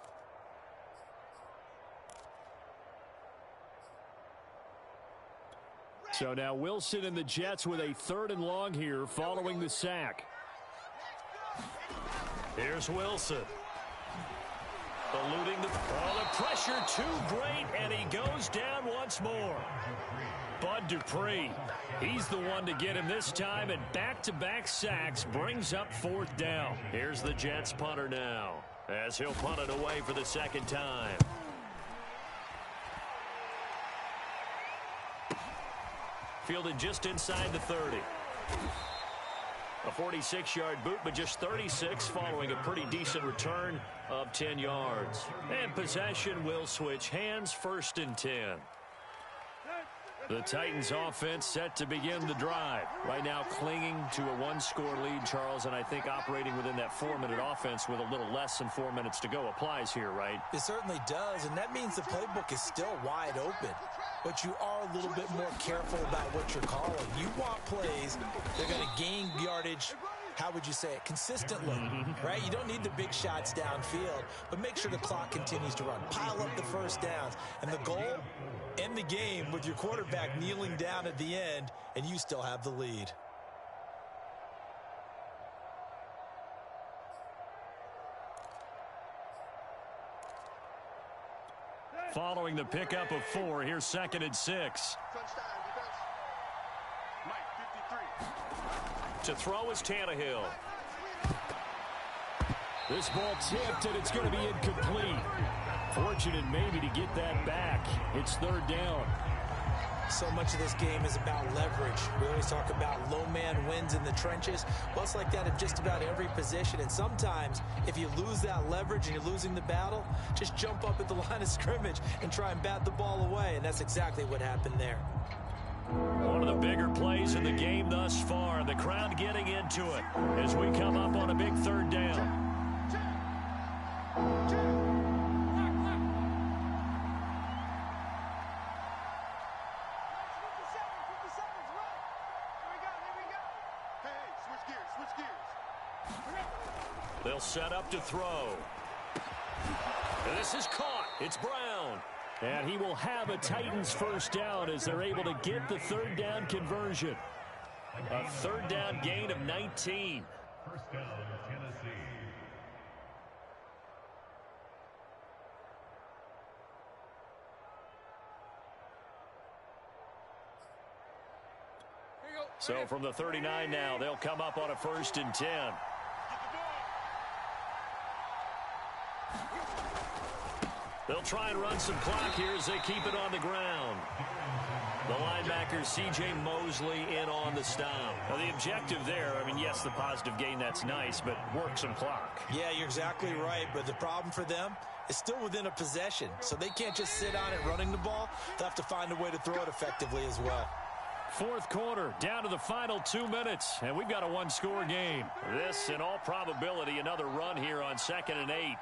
So now Wilson and the Jets with a 3rd and long here following the sack. Here's Wilson. Eluding the pressure too great, and he goes down once more. Bud Dupree, he's the one to get him this time, and back-to-back sacks brings up 4th down. Here's the Jets punter now, as he'll punt it away for the 2nd time. Fielded just inside the 30. A 46-yard boot, but just 36 following a pretty decent return of 10 yards. And possession will switch hands, 1st and 10. The Titans offense set to begin the drive. Right now clinging to a 1-score lead, Charles, and I think operating within that 4-minute offense with a little less than 4 minutes to go applies here, right? It certainly does, and that means the playbook is still wide open. But you are a little bit more careful about what you're calling. You want plays, they're going to gain yardage, how would you say it, consistently, right? You don't need the big shots downfield, but make sure the clock continues to run. Pile up the first downs. And the goal, end the game with your quarterback kneeling down at the end, and you still have the lead. Following the pickup of 4, here's 2nd and 6. Touchdown, defense. Mike, 53. To throw is Tannehill. This ball tipped, and it's going to be incomplete. Fortunate maybe to get that back. It's 3rd down. So much of this game is about leverage. We always talk about low man wins in the trenches. Well, it's like that in just about every position. And sometimes, if you lose that leverage and you're losing the battle, just jump up at the line of scrimmage and try and bat the ball away. And that's exactly what happened there. One of the bigger plays in the game thus far. The crowd getting into it as we come up on a big 3rd down. They'll set up to throw. And this is caught. It's Brown. And he will have a Titans 1st down as they're able to get the 3rd down conversion. A 3rd down gain of 19. First down, Tennessee. So from the 39 now, they'll come up on a 1st and 10. They'll try and run some clock here as they keep it on the ground. The linebacker, C.J. Mosley, in on the stop. Now, the objective there, I mean, yes, the positive gain, that's nice, but work some clock. Yeah, you're exactly right, but the problem for them is still within a possession, so they can't just sit on it running the ball. They'll have to find a way to throw it effectively as well. 4th quarter, down to the final 2 minutes, and we've got a 1-score game. This, in all probability, another run here on 2nd and 8.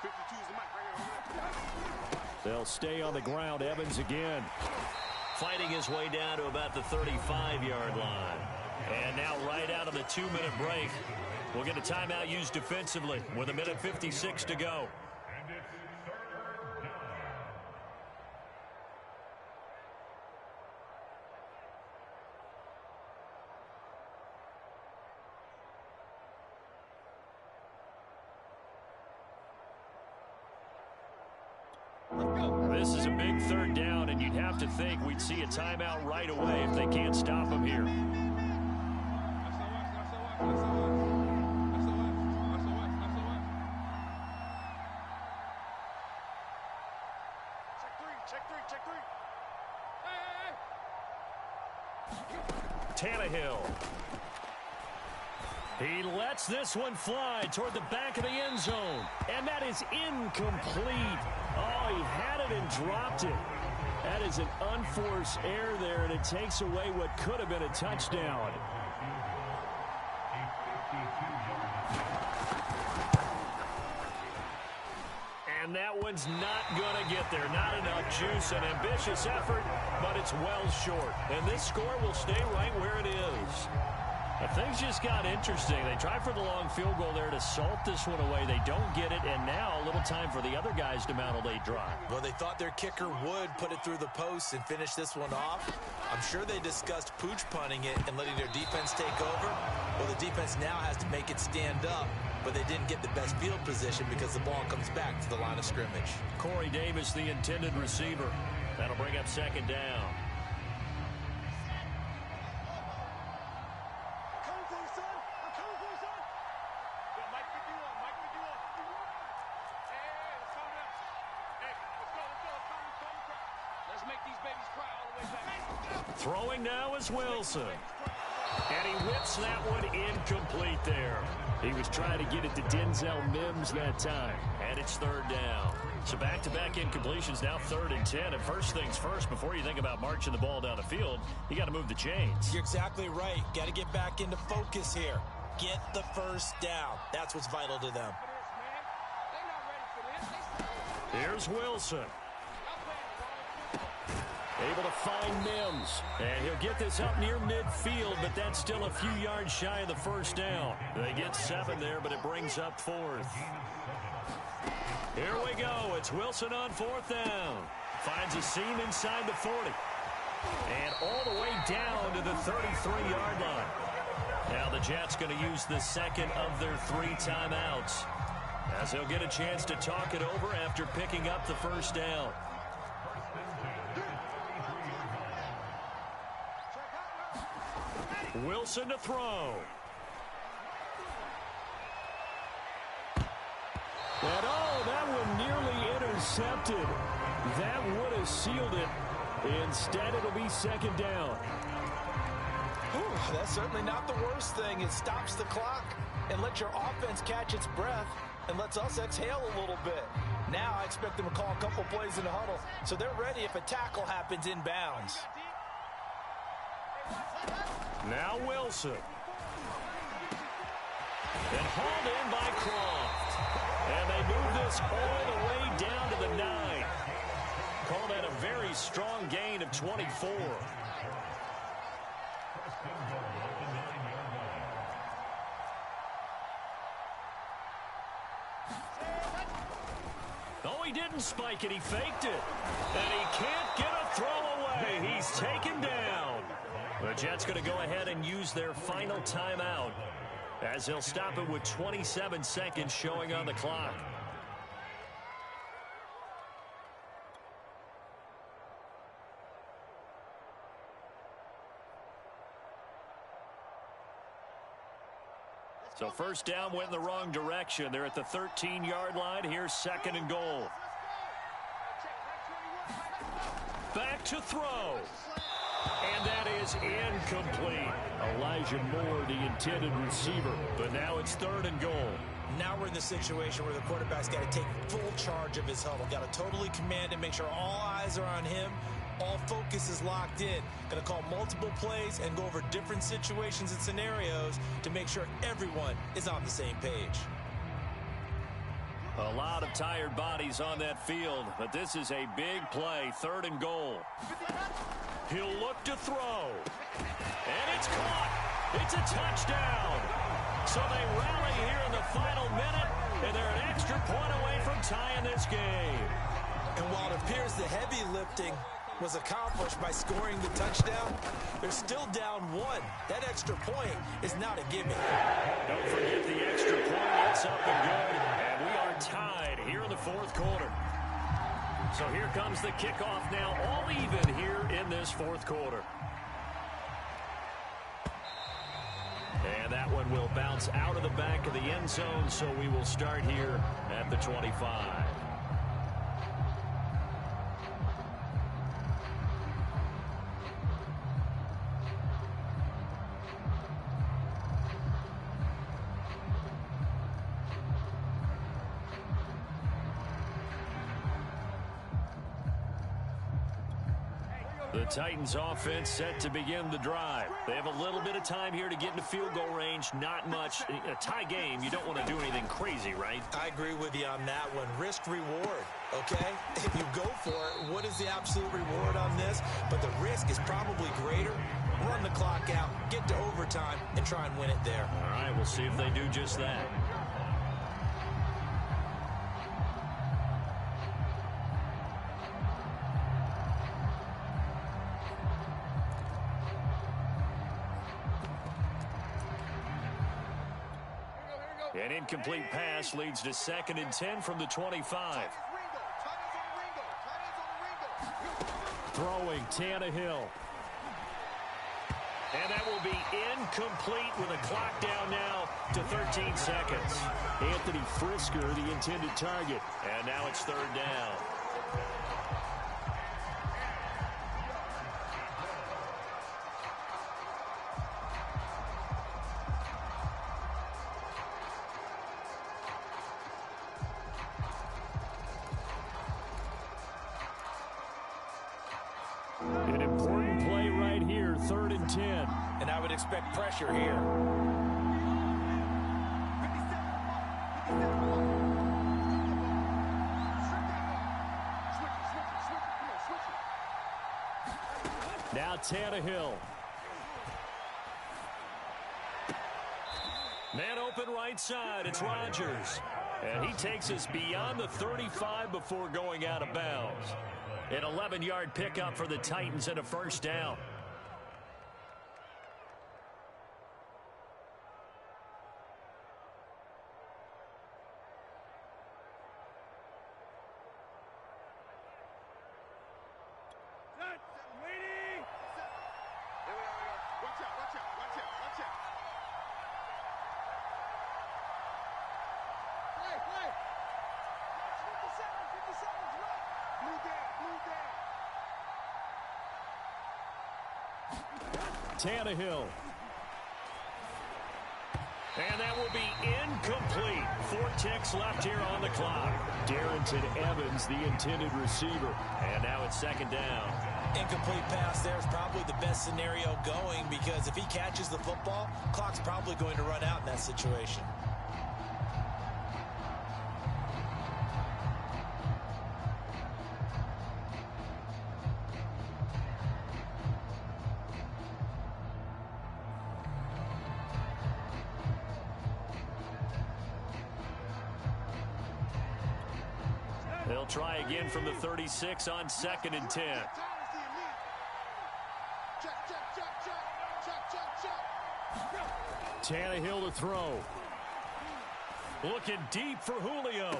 52 is the mic right here. They'll stay on the ground. Evans again. Fighting his way down to about the 35-yard line. And now right out of the 2-minute break, we'll get a timeout used defensively with 1:56 to go. This is a big 3rd down, and you'd have to think we'd see a timeout right away if they can't stop him here. Tannehill. He lets this one fly toward the back of the end zone. And that is incomplete. Oh, he had it and dropped it. That is an unforced error there, and it takes away what could have been a touchdown. And that one's not going to get there. Not enough juice. An ambitious effort, but it's well short. And this score will stay right where it is. Now, things just got interesting. They tried for the long field goal there to salt this one away. They don't get it, and now a little time for the other guys to mount a late drive. Well, they thought their kicker would put it through the post and finish this one off. I'm sure they discussed pooch punting it and letting their defense take over. Well, the defense now has to make it stand up but they didn't get the best field position because the ball comes back to the line of scrimmage. Corey Davis, the intended receiver. That'll bring up second down. Throwing now is Wilson. And he whips that one incomplete there. He was trying to get it to Denzel Mims that time. And it's third down. So back-to-back incompletions, now 3rd and 10. And first things first, before you think about marching the ball down the field, you got to move the chains. You're exactly right. Got to get back into focus here. Get the first down. That's what's vital to them. Here's Wilson. Able to find Mims. And he'll get this up near midfield, but that's still a few yards shy of the first down. They get 7 there, but it brings up 4th. Here we go. It's Wilson on 4th down. Finds a seam inside the 40. And all the way down to the 33-yard line. Now the Jets going to use the second of their 3 timeouts, as they'll get a chance to talk it over after picking up the first down. Wilson to throw. And oh, that one nearly intercepted. That would have sealed it. Instead, it'll be second down. Whew, that's certainly not the worst thing. It stops the clock and lets your offense catch its breath and lets us exhale a little bit. Now I expect them to call a couple plays in the huddle, so they're ready if a tackle happens inbounds. Now Wilson. And hauled in by Croft. And they move this all the way down to the 9. Call that a very strong gain of 24. Oh, he didn't spike it. He faked it. And he can't get a throw away. He's taken down. The Jets going to go ahead and use their final timeout, as they'll stop it with 27 seconds showing on the clock. So first down went in the wrong direction. They're at the 13-yard line. Here's second and goal. Back to throw. And that is incomplete. Elijah Moore, the intended receiver. But now it's third and goal. Now we're in the situation where the quarterback's got to take full charge of his huddle. Got to totally command and make sure all eyes are on him. All focus is locked in. Going to call multiple plays and go over different situations and scenarios to make sure everyone is on the same page. A lot of tired bodies on that field, but this is a big play. Third and goal. He'll look to throw. And it's caught. It's a touchdown. So they rally here in the final minute, and they're an extra point away from tying this game. And while it appears the heavy lifting was accomplished by scoring the touchdown, they're still down 1. That extra point is not a gimme. Don't forget the extra point. It's up and good. And we are tied here in the fourth quarter. So here comes the kickoff now, all even here in this fourth quarter. And that one will bounce out of the back of the end zone, so we will start here at the 25. The Titans offense set to begin the drive. They have a little bit of time here to get into field goal range. Not much. A tie game, you don't want to do anything crazy, right? I agree with you on that one. Risk reward, okay? If you go for it, what is the absolute reward on this? But the risk is probably greater. Run the clock out, get to overtime, and try and win it there. All right, we'll see if they do just that. An incomplete pass leads to 2nd and 10 from the 25. Throwing Tannehill. And that will be incomplete with a clock down now to 13 seconds. Anthony Frisker, the intended target. And now it's 3rd down. An important play right here, 3rd and 10. And I would expect pressure here. Now Tannehill. Man open right side. It's Rodgers. And he takes us beyond the 35 before going out of bounds. An 11-yard pickup for the Titans and a 1st down. Tannehill. And that will be incomplete. 4 ticks left here on the clock. Darrington Evans, the intended receiver. And now it's 2nd down. Incomplete pass there is probably the best scenario going because if he catches the football, clock's probably going to run out in that situation. They'll try again from the 36 on 2nd and 10. Tannehill to throw. Looking deep for Julio.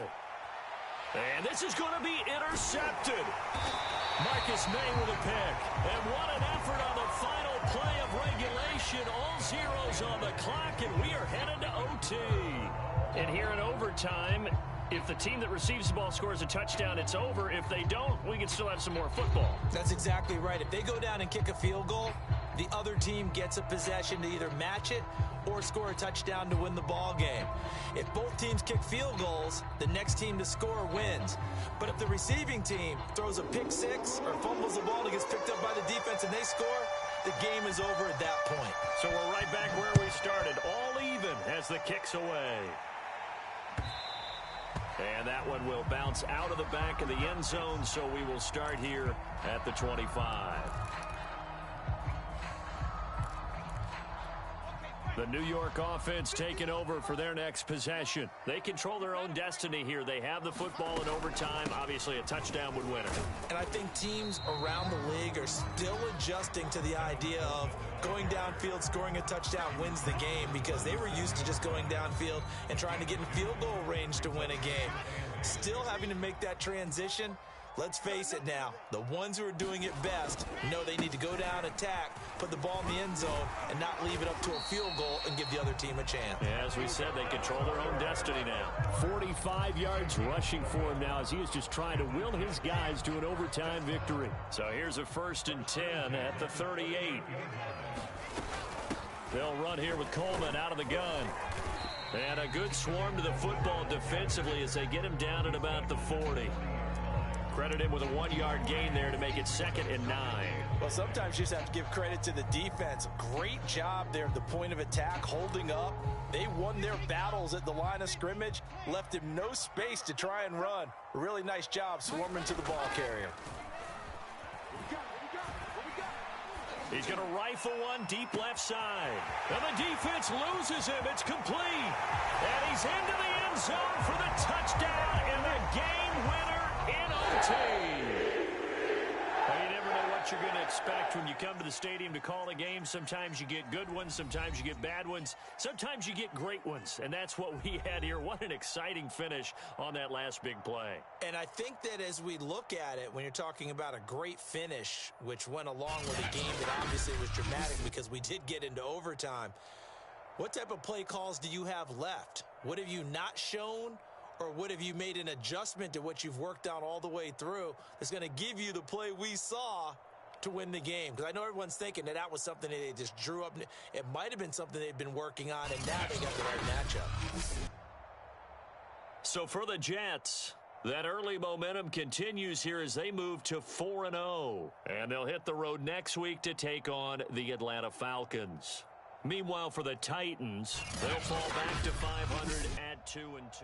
And this is going to be intercepted. Marcus May with a pick. And what an effort on the final play of regulation. All zeros on the clock, and we are headed to OT. And here in overtime, if the team that receives the ball scores a touchdown, it's over. If they don't, we can still have some more football. That's exactly right. If they go down and kick a field goal, the other team gets a possession to either match it or score a touchdown to win the ball game. If both teams kick field goals, the next team to score wins. But if the receiving team throws a pick six or fumbles the ball that gets picked up by the defense and they score, the game is over at that point. So we're right back where we started, all even as the kick's away. And that one will bounce out of the back of the end zone, so we will start here at the 25. The New York offense taking over for their next possession. They control their own destiny here. They have the football in overtime. Obviously, a touchdown would win it. And I think teams around the league are still adjusting to the idea of going downfield, scoring a touchdown wins the game because they were used to just going downfield and trying to get in field goal range to win a game. Still having to make that transition. Let's face it now, the ones who are doing it best know they need to go down, attack, put the ball in the end zone, and not leave it up to a field goal and give the other team a chance. Yeah, as we said, they control their own destiny now. 45 yards rushing for him now as he is just trying to will his guys to an overtime victory. So here's a 1st and 10 at the 38. They'll run here with Coleman out of the gun. And a good swarm to the football defensively as they get him down at about the 40. Credit him with a 1-yard gain there to make it 2nd and 9. Well, sometimes you just have to give credit to the defense. Great job there at the point of attack, holding up. They won their battles at the line of scrimmage, left him no space to try and run. A really nice job swarming to the ball carrier. He's going to rifle one deep left side. And the defense loses him. It's complete. And he's into the end zone for the touchdown and the game winner in OT. Well, you never know what what you're going to expect when you come to the stadium to call a game. Sometimes you get good ones. Sometimes you get bad ones. Sometimes you get great ones. And that's what we had here. What an exciting finish on that last big play. And I think that as we look at it, when you're talking about a great finish, which went along with a game that obviously was dramatic because we did get into overtime, what type of play calls do you have left? What have you not shown? Or what have you made an adjustment to what you've worked on all the way through that's going to give you the play we saw to win the game? Because I know everyone's thinking that was something that they just drew up. It might have been something they've been working on, and now they got the right matchup. So for the Jets, that early momentum continues here as they move to 4-0. And they'll hit the road next week to take on the Atlanta Falcons. Meanwhile, for the Titans, they'll fall back to 500 at 2-2.